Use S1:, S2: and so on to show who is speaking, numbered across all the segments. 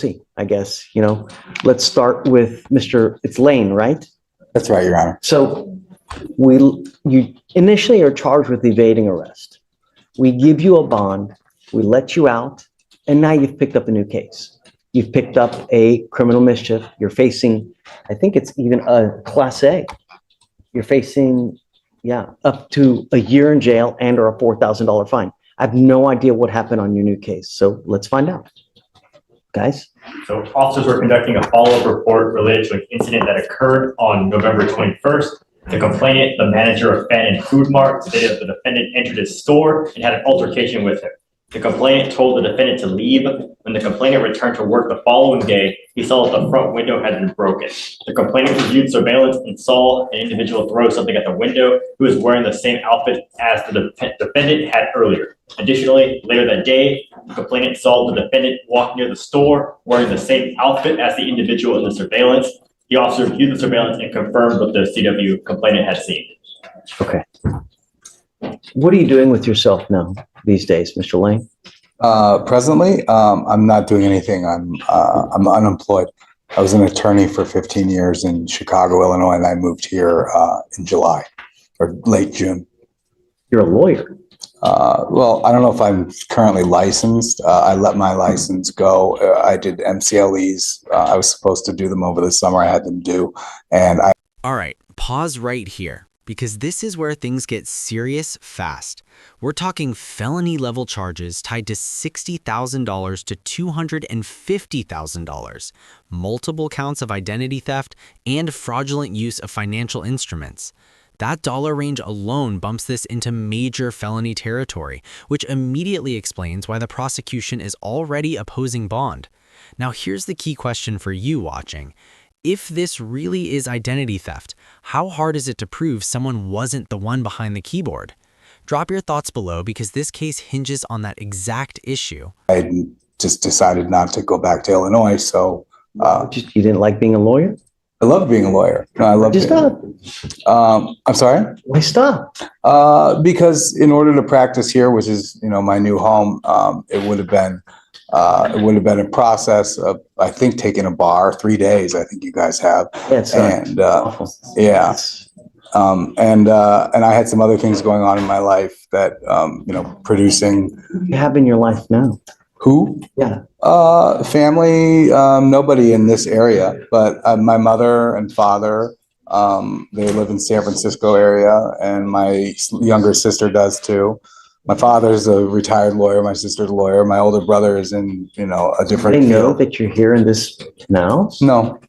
S1: See, I guess, let's start with it's Lane, right?
S2: That's right, Your Honor.
S1: So you initially are charged with evading arrest. We give you a bond, we let you out, and now you've picked up a new case. You've picked up a criminal mischief. You're facing, I think it's even a Class A. You're facing, up to a year in jail and or a $4,000 fine. I have no idea what happened on your new case, so let's find out. Guys?
S3: So officers were conducting a follow-up report related to an incident that occurred on November 21st. The complainant, the manager of Fannin Food Mart, stated that the defendant entered his store and had an altercation with him. The complainant told the defendant to leave. When the complainant returned to work the following day, he saw that the front window had been broken. The complainant reviewed surveillance and saw an individual throw something at the window who was wearing the same outfit as the defendant had earlier. Additionally, later that day, the complainant saw the defendant walk near the store wearing the same outfit as the individual in the surveillance. The officer reviewed the surveillance and confirmed what the CW complainant had seen.
S1: Okay. What are you doing with yourself now these days, Mr. Lane?
S2: Presently, I'm not doing anything. I'm unemployed. I was an attorney for 15 years in Chicago, Illinois, and I moved here in July or late June.
S1: You're a lawyer.
S2: Well, I don't know if I'm currently licensed. I let my license go. I did MCLEs. I was supposed to do them over the summer. I had them due, and
S4: All right, pause right here, because this is where things get serious fast. We're talking felony level charges tied to $60,000 to $250,000, multiple counts of identity theft, and fraudulent use of financial instruments. That dollar range alone bumps this into major felony territory, which immediately explains why the prosecution is already opposing bond. Now here's the key question for you watching. If this really is identity theft, how hard is it to prove someone wasn't the one behind the keyboard? Drop your thoughts below, because this case hinges on that exact issue.
S2: I just decided not to go back to Illinois. So
S1: You didn't like being a lawyer?
S2: I love being a lawyer. No, I love.
S1: Just stop.
S2: I'm sorry.
S1: Why stop?
S2: Because in order to practice here, which is my new home, it would have been a process of, I think, taking a bar 3 days. I think you guys have.
S1: It's awful.
S2: Yeah. And I had some other things going on in my life that producing.
S1: You have in your life now.
S2: Who?
S1: Yeah.
S2: Family, nobody in this area, but my mother and father, they live in San Francisco area, and my younger sister does too. My father's a retired lawyer, my sister's a lawyer, my older brother is in, a different
S1: They know
S2: field.
S1: that you're here in this now?
S2: No.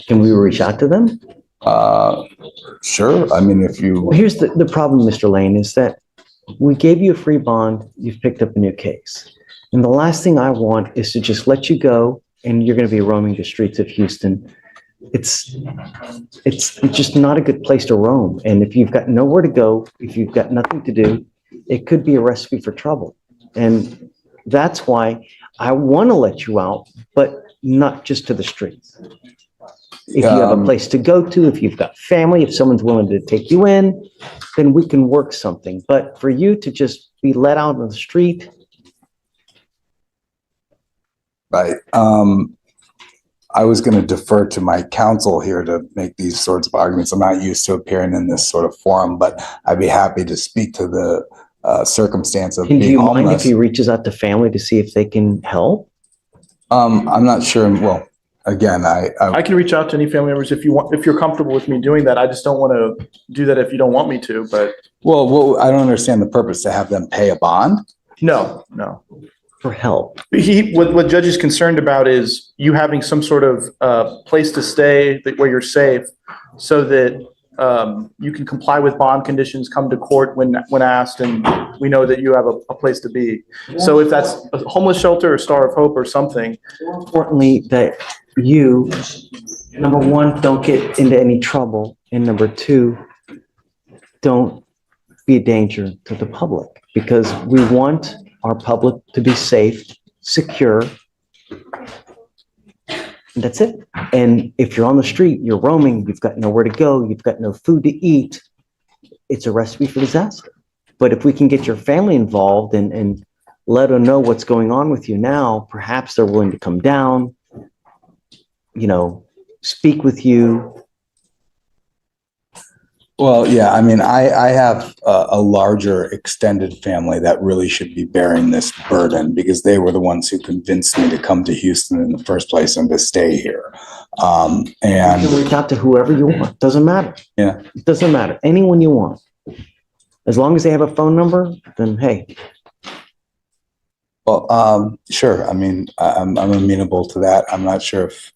S1: Can we reach out to them?
S2: Sure. I mean, if you.
S1: Well, here's the problem, Mr. Lane, is that we gave you a free bond, you've picked up a new case. And the last thing I want is to just let you go and you're going to be roaming the streets of Houston. It's just not a good place to roam. And if you've got nowhere to go, if you've got nothing to do, it could be a recipe for trouble. And that's why I want to let you out, but not just to the streets. If you have a place to go to, if you've got family, if someone's willing to take you in, then we can work something. But for you to just be let out on the street.
S2: Right. I was going to defer to my counsel here to make these sorts of arguments. I'm not used to appearing in this sort of forum, but I'd be happy to speak to the circumstance of being
S1: homeless. Do you
S2: homeless.
S1: mind if he reaches out to family to see if they can help?
S2: I'm not sure. Well, again,
S5: I can reach out to any family members if you want, if you're comfortable with me doing that. I just don't want to do that if you don't want me to, but.
S2: Well, I don't understand the purpose to have them pay a bond.
S5: No.
S1: For help.
S5: What Judge is concerned about is you having some sort of place to stay where you're safe, so that you can comply with bond conditions, come to court when asked, and we know that you have a place to be. So if that's a homeless shelter or Star of Hope or something.
S1: More importantly, that you, number one, don't get into any trouble, and number two, don't be a danger to the public, because we want our public to be safe, secure. That's it. And if you're on the street, you're roaming, you've got nowhere to go, you've got no food to eat, it's a recipe for disaster. But if we can get your family involved and let them know what's going on with you now. Perhaps they're willing to come down, speak with you.
S2: Well, yeah, I mean, I have a larger extended family that really should be bearing this burden because they were the ones who convinced me to come to Houston in the first place and to stay here.
S1: You can reach out to whoever you want. Doesn't matter.
S2: Yeah.
S1: It doesn't matter. Anyone you want. As long as they have a phone number, then hey.
S2: Well, sure. I mean, I'm amenable to that. I'm not sure if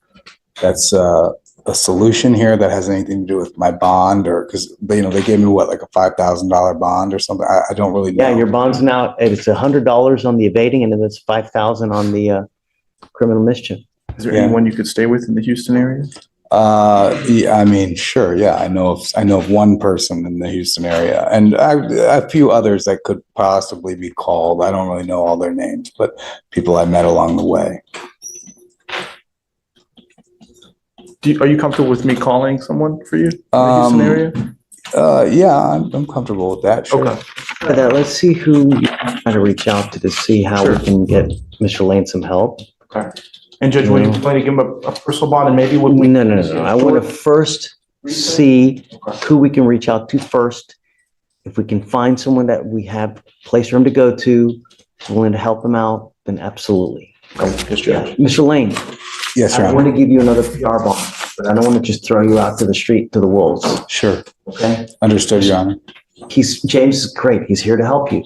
S2: that's a solution here that has anything to do with my bond, or because they gave me like a $5,000 bond or something. I don't really know.
S1: Yeah, your bond's now, it's $100 on the evading, and then it's $5,000 on the criminal mischief.
S5: Is there anyone you could stay with in the Houston area?
S2: Yeah, I mean, sure. Yeah, I know of one person in the Houston area, and a few others that could possibly be called. I don't really know all their names, but people I met along the way.
S5: Are you comfortable with me calling someone for you in the Houston area?
S2: Yeah, I'm comfortable with that. Sure.
S5: Okay.
S1: But, let's see who you try to reach out to see how we can get Mr. Lane some help.
S5: Okay. And Judge, when you plan to give him a personal bond, and maybe when we
S1: No. I want to first see who we can reach out to first. If we can find someone that we have place for him to go to, willing to help him out, then absolutely.
S5: Yes, Judge.
S1: Mr. Lane,
S2: Yes, Your
S1: I want
S2: Honor.
S1: to give you another PR bond, but I don't want to just throw you out to the street, to the wolves,
S2: Sure.
S1: okay?
S2: Understood, Your Honor.
S1: James is great. He's here to help you.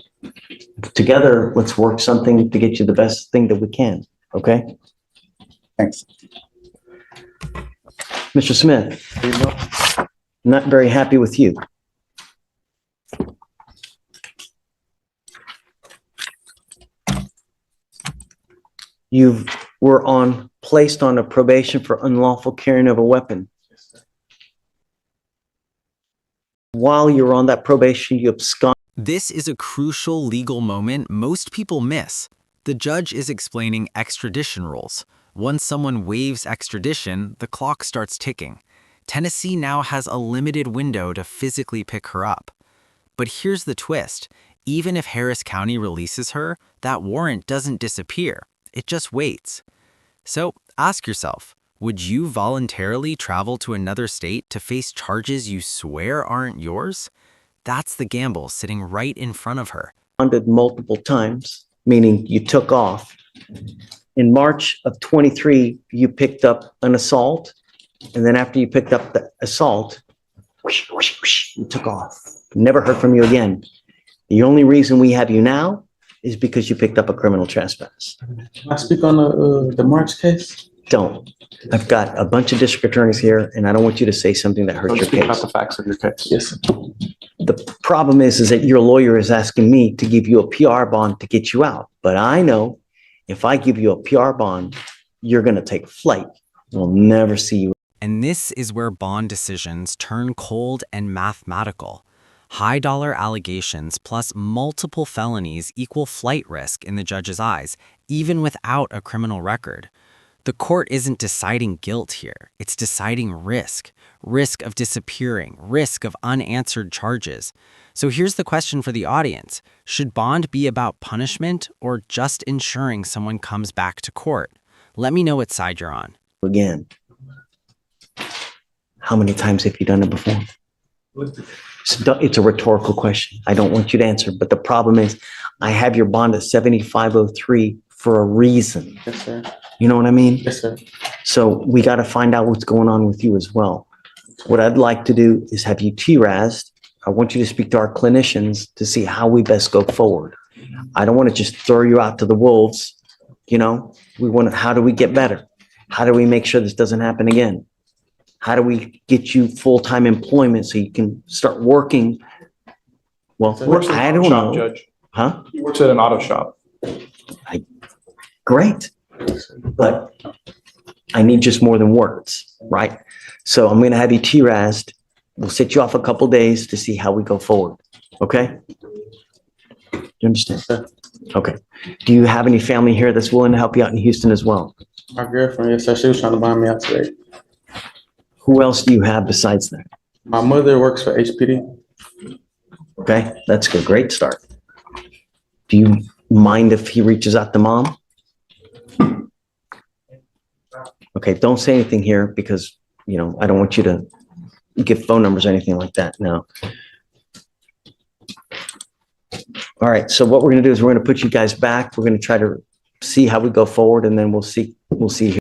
S1: Together, let's work something to get you the best thing that we can, okay?
S2: Thanks.
S1: Mr. Smith, not very happy with you. You were placed on a probation for unlawful carrying of a weapon. While you were on that probation, you absconded.
S4: This is a crucial legal moment most people miss. The judge is explaining extradition rules. Once someone waives extradition, the clock starts ticking. Tennessee now has a limited window to physically pick her up. But here's the twist. Even if Harris County releases her, that warrant doesn't disappear. It just waits. So ask yourself, would you voluntarily travel to another state to face charges you swear aren't yours? That's the gamble sitting right in front of her.
S1: Multiple times, meaning you took off. In March of 23, you picked up an assault. And then after you picked up the assault, whoosh, whoosh, whoosh, you took off. Never heard from you again. The only reason we have you now is because you picked up a criminal trespass.
S6: Can I speak on the March case?
S1: Don't. I've got a bunch of district attorneys here, and I don't want you to say something that hurts
S5: Don't
S1: your
S5: speak about
S1: case.
S5: the facts of your case.
S6: Yes, sir.
S1: The problem is that your lawyer is asking me to give you a PR bond to get you out. But I know if I give you a PR bond, you're going to take flight. We'll never see you.
S4: And this is where bond decisions turn cold and mathematical. High-dollar allegations plus multiple felonies equal flight risk in the judge's eyes, even without a criminal record. The court isn't deciding guilt here. It's deciding risk. Risk of disappearing, risk of unanswered charges. So here's the question for the audience. Should bond be about punishment or just ensuring someone comes back to court? Let me know what side you're on.
S1: Again. How many times have you done it before? It's a rhetorical question. I don't want you to answer, but the problem is I have your bond at 7503 for a reason.
S6: Yes, sir.
S1: You know what I mean?
S6: Yes, sir.
S1: So we got to find out what's going on with you as well. What I'd like to do is have you TRAS'd. I want you to speak to our clinicians to see how we best go forward. I don't want to just throw you out to the wolves. We want to, how do we get better? How do we make sure this doesn't happen again? How do we get you full-time employment so you can start working? Well,
S5: He works at
S1: I
S5: an
S1: don't
S5: auto shop,
S1: know.
S5: Judge.
S1: Huh?
S5: He works at an auto shop.
S1: Great. But I need just more than words, right? So I'm going to have you TRAS'd. We'll set you off a couple days to see how we go forward. Okay? You understand?
S6: Sir.
S1: Okay. Do you have any family here that's willing to help you out in Houston as well?
S6: My girlfriend, yes, sir. She was trying to buy me out today.
S1: Who else do you have besides that?
S6: My mother works for HPD.
S1: Okay, that's a great start. Do you mind if he reaches out to mom? Okay, don't say anything here because, I don't want you to give phone numbers or anything like that now. All right, so what we're going to do is we're going to put you guys back. We're going to try to see how we go forward, and then we'll see